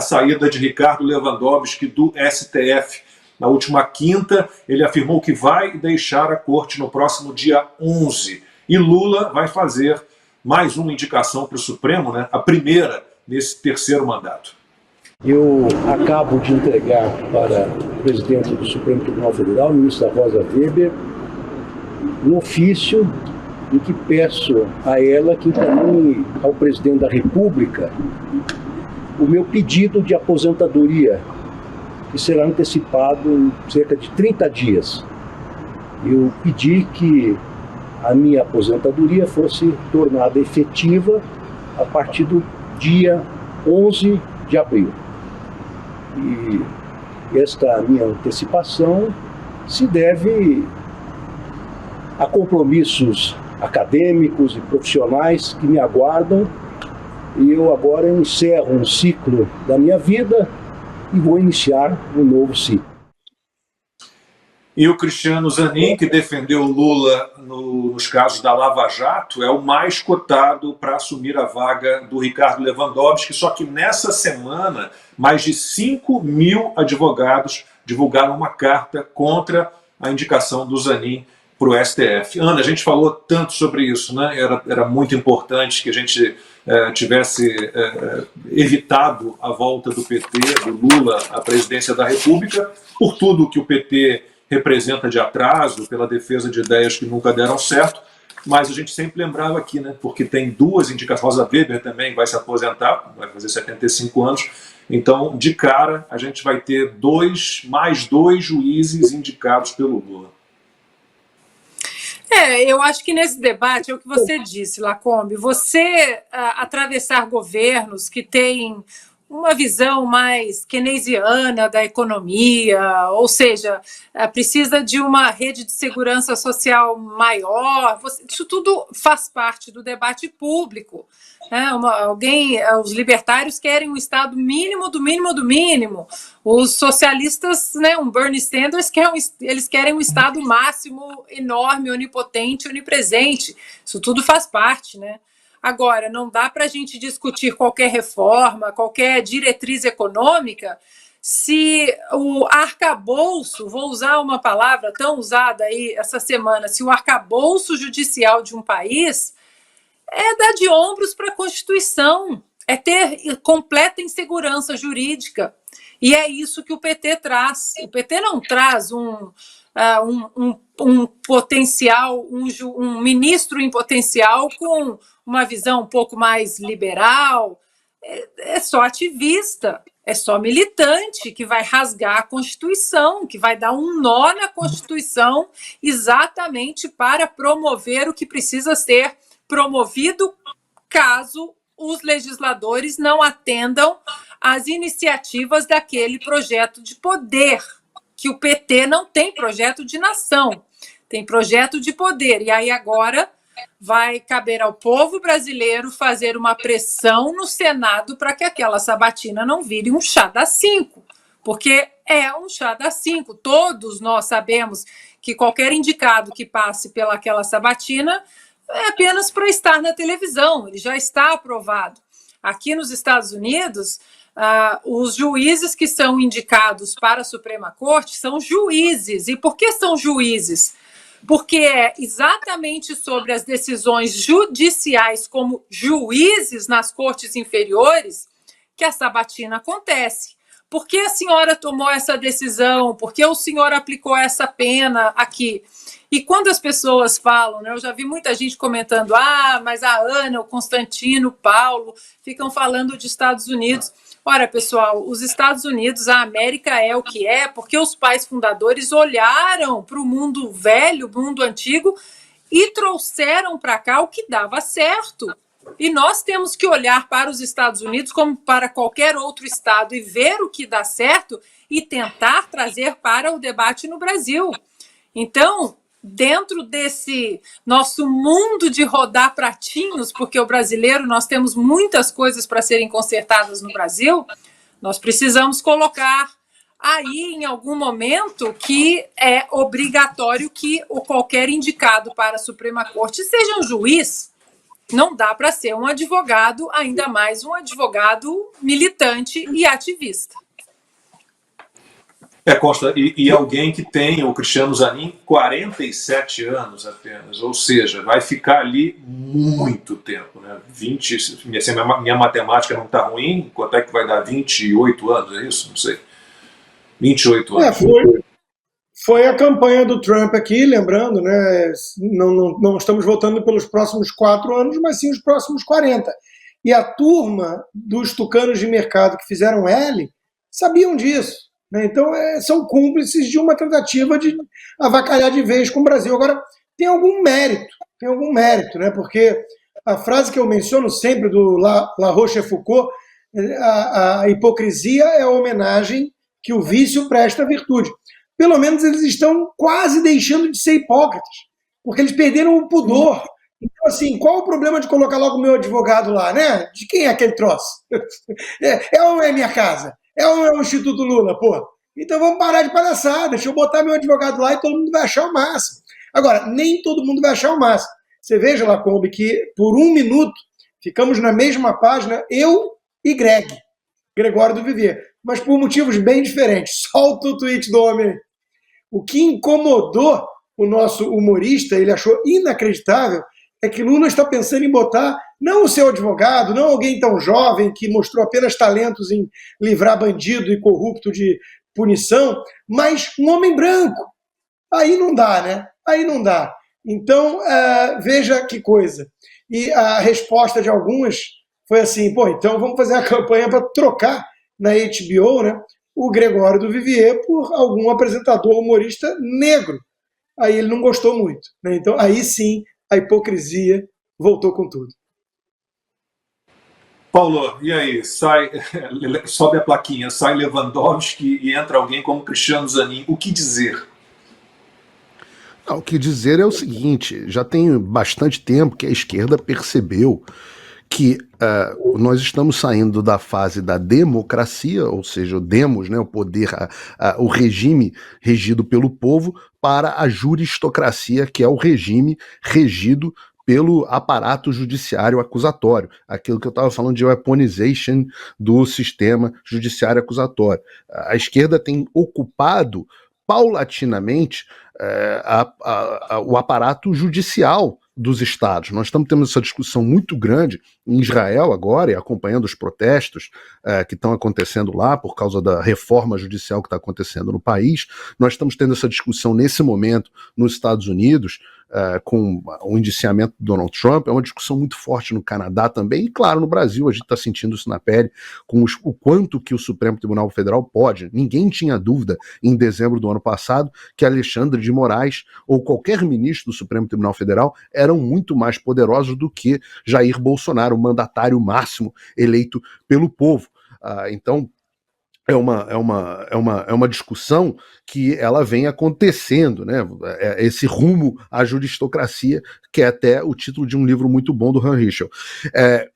a saída de Ricardo Lewandowski do STF. Na última quinta, ele afirmou que vai deixar a corte no próximo dia 11. E Lula vai fazer mais uma indicação para o Supremo, né? A primeira nesse terceiro mandato. Eu acabo de entregar para o presidente do Supremo Tribunal Federal, ministra Rosa Weber, um ofício em que peço a ela que encaminhe ao presidente da República o meu pedido de aposentadoria, que será antecipado em cerca de 30 dias. Eu pedi que a minha aposentadoria fosse tornada efetiva a partir do dia 11 de abril. E esta minha antecipação se deve a compromissos acadêmicos e profissionais que me aguardam, e eu agora encerro um ciclo da minha vida e vou iniciar um novo ciclo. E o Cristiano Zanin, que defendeu Lula nos casos da Lava Jato, é o mais cotado para assumir a vaga do Ricardo Lewandowski, só que nessa semana, mais de 5 mil advogados divulgaram uma carta contra a indicação do Zanin para o STF. Ana, a gente falou tanto sobre isso, né? Era muito importante que a gente tivesse evitado a volta do PT, do Lula, à presidência da República, por tudo que o PT representa de atraso, pela defesa de ideias que nunca deram certo, mas a gente sempre lembrava aqui, né? Porque tem duas indicações, Rosa Weber também vai se aposentar, vai fazer 75 anos, então, de cara, a gente vai ter mais dois juízes indicados pelo Lula. Eu acho que nesse debate é o que você disse, Lacombe, você atravessar governos que têm uma visão mais keynesiana da economia, ou seja, precisa de uma rede de segurança social maior, isso tudo faz parte do debate público. Os libertários querem um Estado mínimo do mínimo do mínimo, os socialistas, um Bernie Sanders, eles querem um Estado máximo, enorme, onipotente, onipresente, isso tudo faz parte, né? Agora, não dá para a gente discutir qualquer reforma, qualquer diretriz econômica, se o arcabouço, vou usar uma palavra tão usada aí essa semana, se o arcabouço judicial de um país é dar de ombros para a Constituição, é ter completa insegurança jurídica. E é isso que o PT traz. O PT não traz um potencial, um ministro em potencial com uma visão um pouco mais liberal, é só ativista, é só militante que vai rasgar a Constituição, que vai dar um nó na Constituição exatamente para promover o que precisa ser promovido caso os legisladores não atendam às iniciativas daquele projeto de poder, que o PT não tem projeto de nação, tem projeto de poder. E aí agora vai caber ao povo brasileiro fazer uma pressão no Senado para que aquela sabatina não vire um chá das 5, porque é um chá das 5. Todos nós sabemos que qualquer indicado que passe pelaquela sabatina é apenas para estar na televisão, ele já está aprovado. Aqui nos Estados Unidos, os juízes que são indicados para a Suprema Corte são juízes. E por que são juízes? Porque é exatamente sobre as decisões judiciais como juízes nas cortes inferiores que a sabatina acontece. Por que a senhora tomou essa decisão? Por que o senhor aplicou essa pena aqui? E quando as pessoas falam, eu já vi muita gente comentando, mas a Ana, o Constantino, o Paulo, ficam falando de Estados Unidos. Ora, pessoal, os Estados Unidos, a América é o que é, porque os pais fundadores olharam para o mundo velho, o mundo antigo, e trouxeram para cá o que dava certo. E nós temos que olhar para os Estados Unidos como para qualquer outro estado e ver o que dá certo e tentar trazer para o debate no Brasil. Então, dentro desse nosso mundo de rodar pratinhos, porque o brasileiro, nós temos muitas coisas para serem consertadas no Brasil, nós precisamos colocar aí em algum momento que é obrigatório que qualquer indicado para a Suprema Corte seja um juiz. Não dá para ser um advogado, ainda mais um advogado militante e ativista. Costa, e alguém que tem, o Cristiano Zanin, 47 anos apenas, ou seja, vai ficar ali muito tempo, né? 20, se minha matemática não está ruim, quanto é que vai dar? 28 anos, é isso? Não sei. 28 anos. Foi a campanha do Trump aqui, lembrando, né? Não estamos votando pelos próximos 4 anos, mas sim os próximos 40. E a turma dos tucanos de mercado que fizeram L sabiam disso. Né? Então, são cúmplices de uma tentativa de avacalhar de vez com o Brasil. Agora, tem algum mérito, né? Porque a frase que eu menciono sempre do La Rochefoucauld, a hipocrisia é a homenagem que o vício presta à virtude. Pelo menos eles estão quase deixando de ser hipócritas, porque eles perderam o pudor. Então, assim, qual o problema de colocar logo o meu advogado lá, né? De quem é aquele troço? É ou não é minha casa? É ou não é o Instituto Lula, pô? Então vamos parar de palhaçada, deixa eu botar meu advogado lá e todo mundo vai achar o máximo. Agora, nem todo mundo vai achar o máximo. Você veja, Lacombe, que por 1 minuto ficamos na mesma página, eu e Gregório do Vivier, mas por motivos bem diferentes. Solta o tweet do homem. O que incomodou o nosso humorista, ele achou inacreditável, é que Lula está pensando em botar não o seu advogado, não alguém tão jovem que mostrou apenas talentos em livrar bandido e corrupto de punição, mas um homem branco. Aí não dá, né? Aí não dá. Então, veja que coisa. E a resposta de alguns foi assim, pô, então vamos fazer a campanha para trocar na HBO, né, o Gregório do Vivier por algum apresentador humorista negro. Aí ele não gostou muito. Né? Então, aí sim, a hipocrisia voltou com tudo. Paulo, e aí? Sobe a plaquinha, sai Lewandowski e entra alguém como Cristiano Zanin. O que dizer? O que dizer é o seguinte, já tem bastante tempo que a esquerda percebeu que nós estamos saindo da fase da democracia, ou seja, o demos, né, o poder, o regime regido pelo povo, para a juristocracia, que é o regime regido pelo aparato judiciário acusatório, aquilo que eu estava falando de weaponization do sistema judiciário acusatório. A esquerda tem ocupado paulatinamente o aparato judicial dos estados. Nós estamos tendo essa discussão muito grande em Israel agora, e acompanhando os protestos que estão acontecendo lá por causa da reforma judicial que está acontecendo no país. Nós estamos tendo essa discussão nesse momento nos Estados Unidos, com o indiciamento do Donald Trump. É uma discussão muito forte no Canadá também, e claro, no Brasil a gente está sentindo isso na pele, com o quanto que o Supremo Tribunal Federal pode. Ninguém tinha dúvida em dezembro do ano passado que Alexandre de Moraes ou qualquer ministro do Supremo Tribunal Federal eram muito mais poderosos do que Jair Bolsonaro, o mandatário máximo eleito pelo povo. Então, é uma discussão que ela vem acontecendo, né? Esse rumo à juristocracia, que é até o título de um livro muito bom do Han Richel.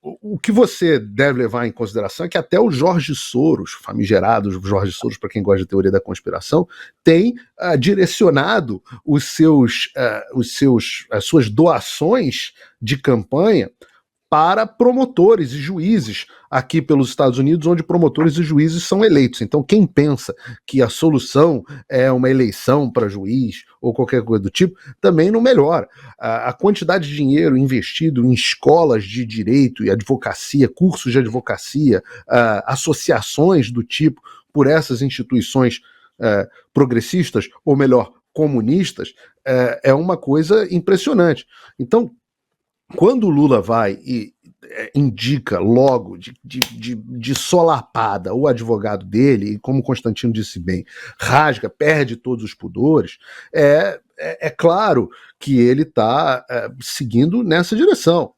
O que você deve levar em consideração é que até o Jorge Soros, famigerado Jorge Soros, para quem gosta de teoria da conspiração, tem direcionado as suas doações de campanha para promotores e juízes aqui pelos Estados Unidos, onde promotores e juízes são eleitos. Então, quem pensa que a solução é uma eleição para juiz ou qualquer coisa do tipo, também não melhora. A quantidade de dinheiro investido em escolas de direito e advocacia, cursos de advocacia, associações do tipo por essas instituições progressistas, ou melhor, comunistas, é uma coisa impressionante. Então, quando o Lula vai e indica logo de solapada o advogado dele, e como o Constantino disse bem, rasga, perde todos os pudores, é claro que ele está seguindo nessa direção.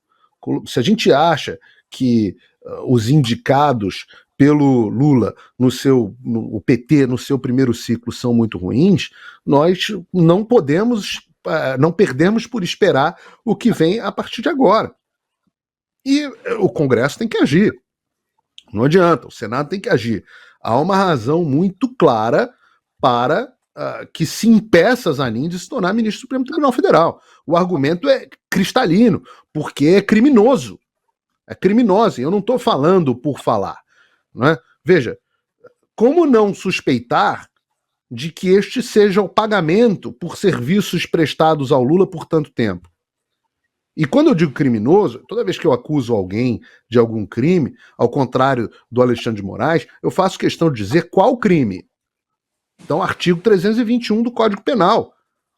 Se a gente acha que os indicados pelo Lula o PT no seu primeiro ciclo são muito ruins, nós não perdemos por esperar o que vem a partir de agora. E o Congresso tem que agir. Não adianta, o Senado tem que agir. Há uma razão muito clara para que se impeça Zanin de se tornar ministro do Supremo Tribunal Federal. O argumento é cristalino, porque é criminoso. É criminoso, e eu não estou falando por falar. Não é? Veja, como não suspeitar de que este seja o pagamento por serviços prestados ao Lula por tanto tempo? E quando eu digo criminoso, toda vez que eu acuso alguém de algum crime, ao contrário do Alexandre de Moraes, eu faço questão de dizer qual crime. Então, artigo 321 do Código Penal,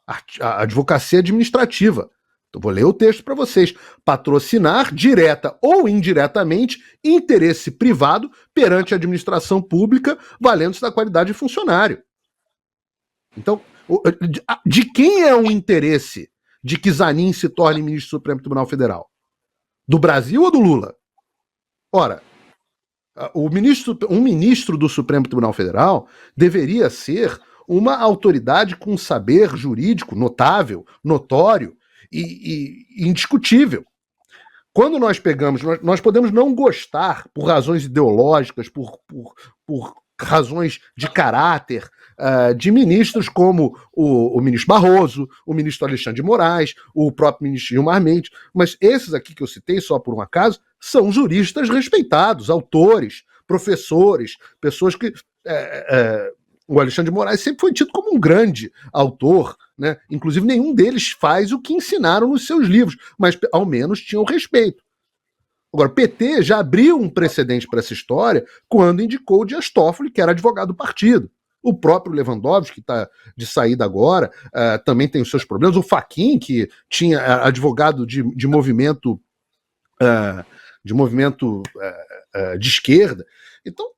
a advocacia administrativa. Então, vou ler o texto para vocês. Patrocinar, direta ou indiretamente, interesse privado perante a administração pública, valendo-se da qualidade de funcionário. Então, de quem é o interesse de que Zanin se torne ministro do Supremo Tribunal Federal? Do Brasil ou do Lula? Ora, um ministro do Supremo Tribunal Federal deveria ser uma autoridade com saber jurídico notável, notório e indiscutível. Quando nós pegamos, nós podemos não gostar por razões ideológicas, por razões de caráter, de ministros como o ministro Barroso, o ministro Alexandre de Moraes, o próprio ministro Gilmar Mendes, mas esses aqui que eu citei, só por um acaso, são juristas respeitados, autores, professores, pessoas que... o Alexandre de Moraes sempre foi tido como um grande autor, né? Inclusive nenhum deles faz o que ensinaram nos seus livros, mas ao menos tinham respeito. Agora, o PT já abriu um precedente para essa história quando indicou o Dias Toffoli, que era advogado do partido. O próprio Lewandowski, que está de saída agora, também tem os seus problemas. O Fachin, que tinha advogado de movimento de esquerda. Então,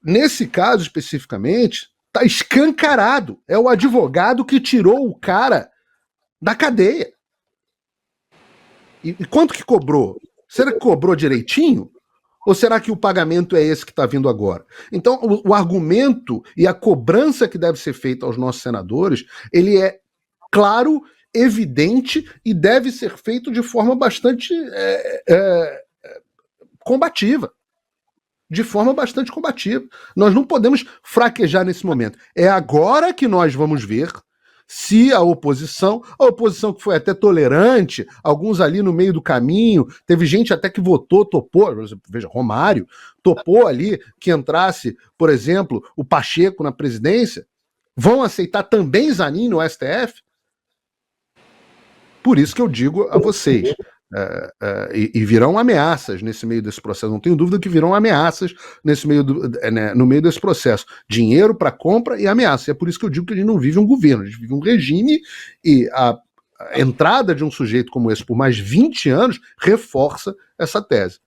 nesse caso especificamente, está escancarado. É o advogado que tirou o cara da cadeia. E quanto que cobrou? Será que cobrou direitinho? Ou será que o pagamento é esse que está vindo agora? Então, o argumento e a cobrança que deve ser feita aos nossos senadores, ele é claro, evidente e deve ser feito de forma bastante combativa. De forma bastante combativa. Nós não podemos fraquejar nesse momento. É agora que nós vamos ver se a oposição que foi até tolerante, alguns ali no meio do caminho, teve gente até que votou, topou, veja, Romário, topou ali que entrasse, por exemplo, o Pacheco na presidência, vão aceitar também Zanin no STF? Por isso que eu digo a vocês, e virão ameaças nesse meio desse processo, não tenho dúvida que virão ameaças no meio desse processo, dinheiro para compra e ameaça, é por isso que eu digo que a gente não vive um governo, a gente vive um regime, e a entrada de um sujeito como esse por mais 20 anos reforça essa tese.